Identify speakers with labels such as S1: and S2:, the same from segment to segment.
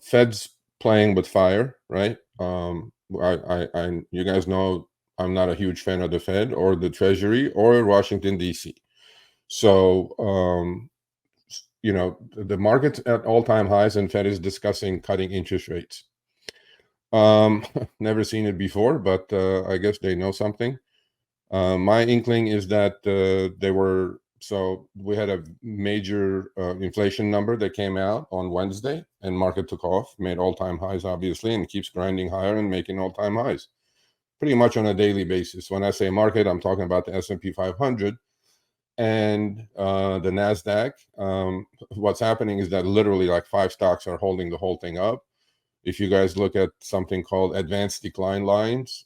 S1: Fed's playing with fire, right? You guys know I'm not a huge fan of the Fed or the Treasury or Washington D.C. So, the market's at all-time highs, and Fed is discussing cutting interest rates. Never seen it before, but I guess they know something. My inkling is that we had a major inflation number that came out on Wednesday, and market took off, made all-time highs, obviously, and keeps grinding higher and making all-time highs pretty much on a daily basis. When I say market, I'm talking about the S&P 500 and the NASDAQ. What's happening is that literally like 5 stocks are holding the whole thing up. If you guys look at something called advanced decline lines,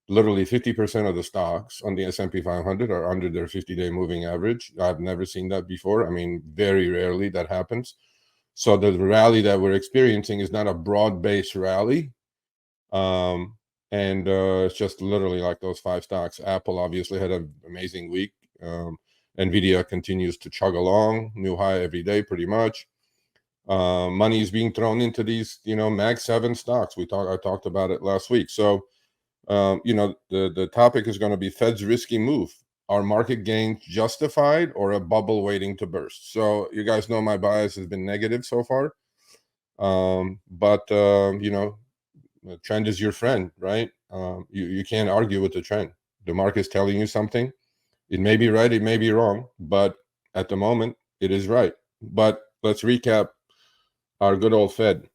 S1: literally 50% of the stocks on the S&P 500 are under their 50-day moving average. I've never seen that before. I mean, very rarely that happens. So the rally that we're experiencing is not a broad-based rally. It's just literally like those 5 stocks. Apple obviously had an amazing week. NVIDIA continues to chug along, new high every day pretty much. Money is being thrown into these, Mag 7 stocks. I talked about it last week. So, the topic is going to be Fed's risky move. Are market gains justified or a bubble waiting to burst? So you guys know my bias has been negative so far. The trend is your friend, right? You can't argue with the trend. The market's telling you something. It may be right, it may be wrong, but at the moment, it is right. But let's recap our good old Fed.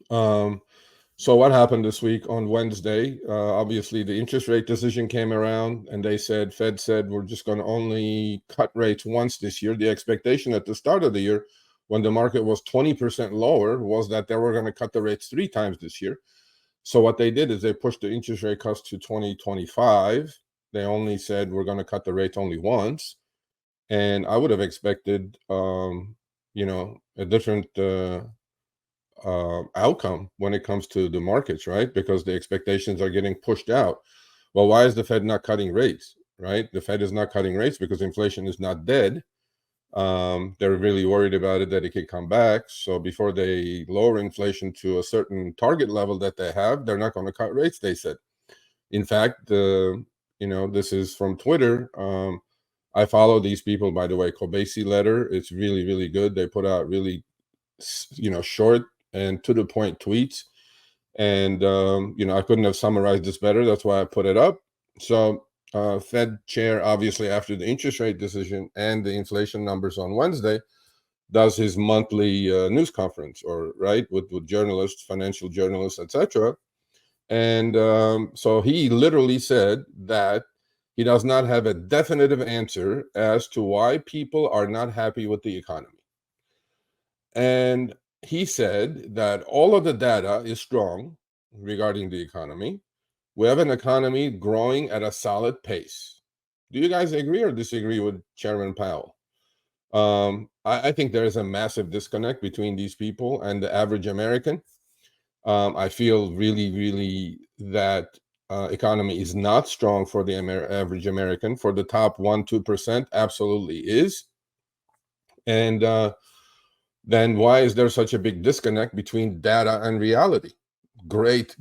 S1: So what happened this week on Wednesday? Obviously, the interest rate decision came around, and Fed said, we're just going to only cut rates once this year. The expectation at the start of the year, when the market was 20% lower, was that they were going to cut the rates 3 times this year. So what they did is they pushed the interest rate cuts to 2025. They only said we're going to cut the rates only once. And I would have expected, a different outcome when it comes to the markets, right? Because the expectations are getting pushed out. Well, why is the Fed not cutting rates, right? The Fed is not cutting rates because inflation is not dead. They're really worried about it, that it can come back. So before they lower inflation to a certain target level that they have, they're not going to cut rates, they said. In fact, this is from Twitter. I follow these people, by the way. Kobesi letter. It's really, really good. They put out really, short and to the point tweets. And, I couldn't have summarized this better. That's why I put it up. So Fed chair, obviously, after the interest rate decision and the inflation numbers on Wednesday, does his monthly news conference, with journalists, financial journalists, etc. And so he literally said that he does not have a definitive answer as to why people are not happy with the economy. And he said that all of the data is strong regarding the economy. We have an economy growing at a solid pace. Do you guys agree or disagree with Chairman Powell? I think there is a massive disconnect between these people and the average American. I feel really, really that economy is not strong for the average American. For the top 1-2%, absolutely is. And then why is there such a big disconnect between data and reality? Great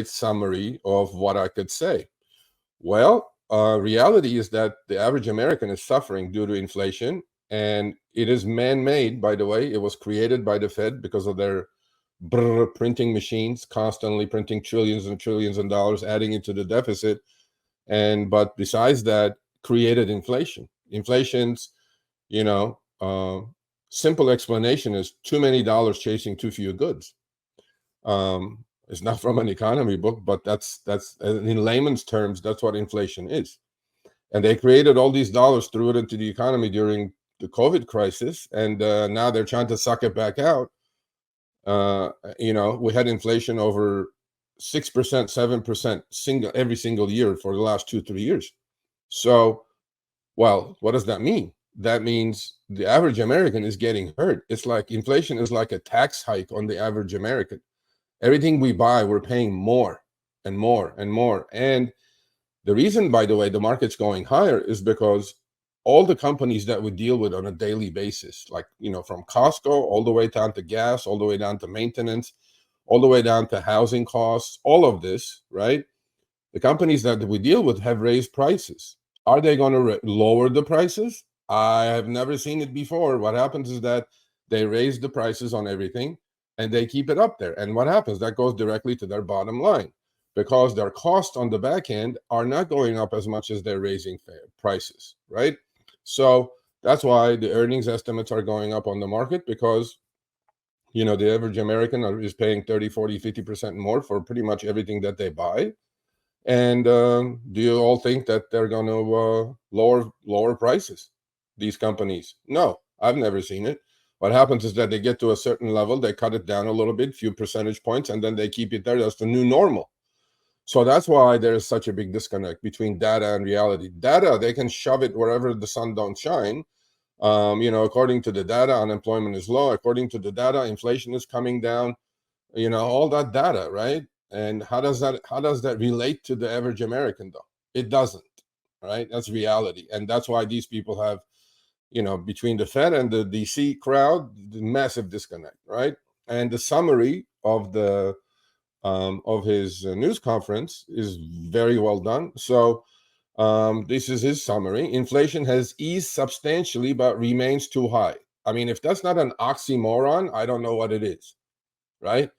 S1: summary of what I could say. Well, reality is that the average American is suffering due to inflation, and it is man-made, by the way. It was created by the Fed because of their printing machines, constantly printing trillions and trillions of dollars, adding into the deficit. But besides that, created inflation. Inflation's, simple explanation is too many dollars chasing too few goods. It's not from an economy book, but that's in layman's terms, that's what inflation is. And they created all these dollars, threw it into the economy during the COVID crisis, and now they're trying to suck it back out. We had inflation over 6%, 7% every single year for the last 2-3 years. So, well, what does that mean? That means the average American is getting hurt. It's like inflation is like a tax hike on the average American. Everything we buy, we're paying more and more and more. And the reason, by the way, the market's going higher is because all the companies that we deal with on a daily basis, like, from Costco all the way down to gas, all the way down to maintenance, all the way down to housing costs, all of this, right? The companies that we deal with have raised prices. Are they going to lower the prices? I have never seen it before. What happens is that they raise the prices on everything and they keep it up there. And what happens? That goes directly to their bottom line, because their costs on the back end are not going up as much as they're raising prices, right? So that's why the earnings estimates are going up on the market, because the average American is paying 30, 40, 50% more for pretty much everything that they buy. And do you all think that they're going to lower prices, these companies? No, I've never seen it. What happens is that they get to a certain level, they cut it down a little bit, few percentage points, and then they keep it there. That's the new normal. So that's why there is such a big disconnect between data and reality. Data, they can shove it wherever the sun don't shine. According to the data, unemployment is low. According to the data, inflation is coming down. All that data, right? And how does that relate to the average American, though? It doesn't, right? That's reality. And that's why these people have, between the Fed and the DC crowd, the massive disconnect, right? And the summary of his news conference is very well done. So this is his summary. Inflation has eased substantially, but remains too high. I mean, if that's not an oxymoron, I don't know what it is, right?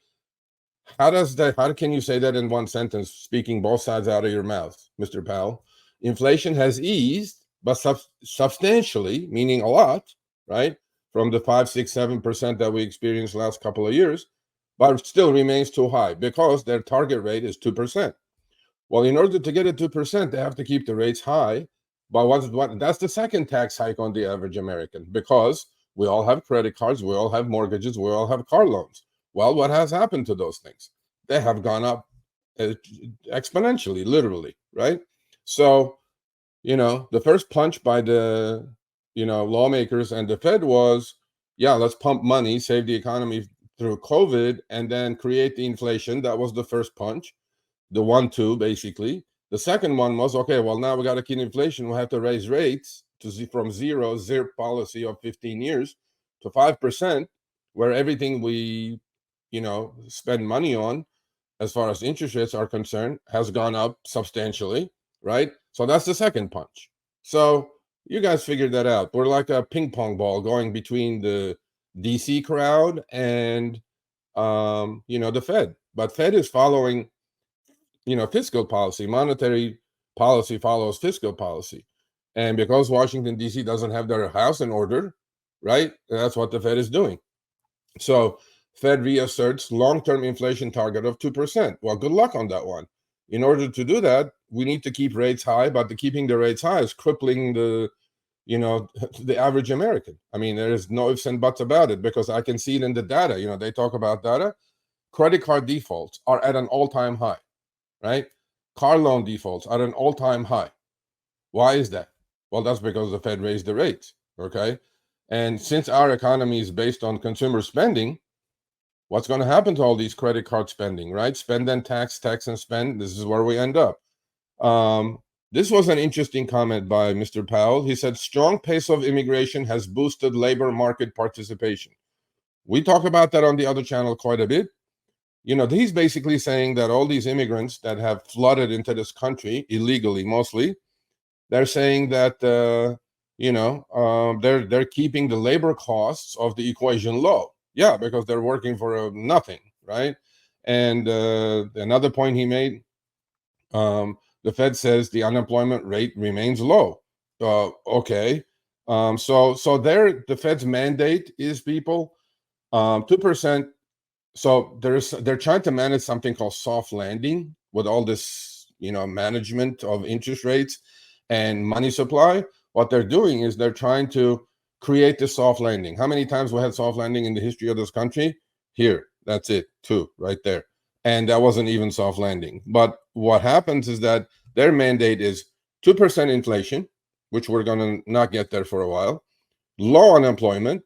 S1: How can you say that in one sentence, speaking both sides out of your mouth, Mr. Powell? Inflation has eased, but substantially, meaning a lot, right? From the 5, 6, 7% that we experienced last couple of years, but still remains too high because their target rate is 2%. Well, in order to get it 2%, they have to keep the rates high. But that's the second tax hike on the average American, because we all have credit cards, we all have mortgages, we all have car loans. Well, what has happened to those things? They have gone up exponentially, literally, right? So, the first punch by the, lawmakers and the Fed was, yeah, let's pump money, save the economy through COVID, and then create the inflation. That was the first punch, the 1-2, basically. The second one was, okay, well, now we got to keep inflation. We have to raise rates from zero policy of 15 years to 5%, where everything we spend money on, as far as interest rates are concerned, has gone up substantially, right? So that's the second punch. So you guys figured that out. We're like a ping pong ball going between the DC crowd and the Fed. But Fed is following fiscal policy. Monetary policy follows fiscal policy. And because Washington, D.C. doesn't have their house in order, right? That's what the Fed is doing. So Fed reasserts long-term inflation target of 2%. Well, good luck on that one. In order to do that, we need to keep rates high, but keeping the rates high is crippling the average American. I mean, there is no ifs and buts about it, because I can see it in the data. They talk about data. Credit card defaults are at an all-time high, right? Car loan defaults are at an all-time high. Why is that? Well, that's because the Fed raised the rates, okay? And since our economy is based on consumer spending, what's going to happen to all these credit card spending, right? Spend and tax, tax and spend. This is where we end up. This was an interesting comment by Mr. Powell. He said, strong pace of immigration has boosted labor market participation. We talk about that on the other channel quite a bit. He's basically saying that all these immigrants that have flooded into this country illegally, mostly, they're saying that they're keeping the labor costs of the equation low. Yeah, because they're working for nothing, right? And another point he made, the Fed says the unemployment rate remains low. Okay, so the Fed's mandate is, people, 2%. So they're trying to manage something called soft landing with all this, management of interest rates and money supply. What they're doing is they're trying to create the soft landing. How many times we had soft landing in the history of this country? Here, that's it, 2 right there. And that wasn't even soft landing. But what happens is that their mandate is 2% inflation, which we're going to not get there for a while, low unemployment,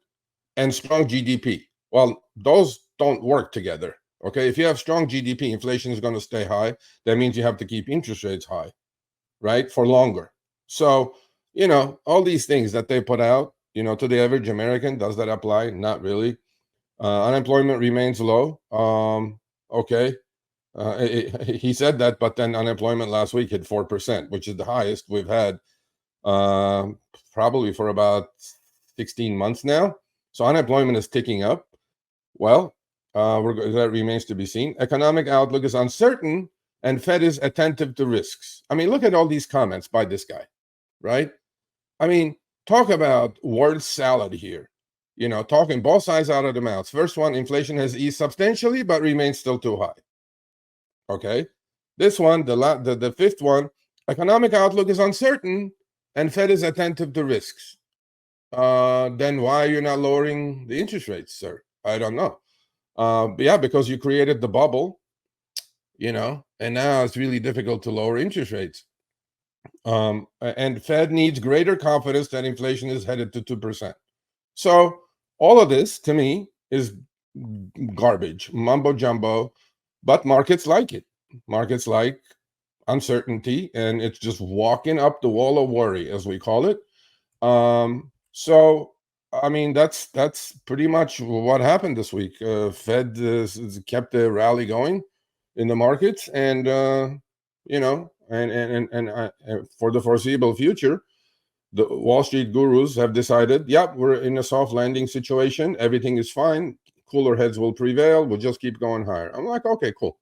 S1: and strong GDP. Well, those don't work together. Okay, if you have strong GDP, inflation is going to stay high. That means you have to keep interest rates high, right, for longer. So all these things that they put out, to the average American, does that apply? Not really. Unemployment remains low. Okay. He said that, but then unemployment last week hit 4%, which is the highest we've had probably for about 16 months now. So unemployment is ticking up. Well, that remains to be seen. Economic outlook is uncertain, and Fed is attentive to risks. I mean, look at all these comments by this guy, right? I mean, talk about word salad here. Talking both sides out of the mouth. First one, inflation has eased substantially, but remains still too high. Okay. This one, the fifth one, economic outlook is uncertain, and Fed is attentive to risks. Then why are you not lowering the interest rates, sir? I don't know. Yeah, because you created the bubble, and now it's really difficult to lower interest rates. And Fed needs greater confidence that inflation is headed to 2%. So all of this, to me, is garbage, mumbo jumbo, but markets like it. Markets like uncertainty, and it's just walking up the wall of worry, as we call it. So I mean, that's pretty much what happened this week. Fed kept the rally going in the markets, and for the foreseeable future, the Wall Street gurus have decided, yep, we're in a soft landing situation. Everything is fine. Cooler heads will prevail. We'll just keep going higher. I'm like, okay, cool.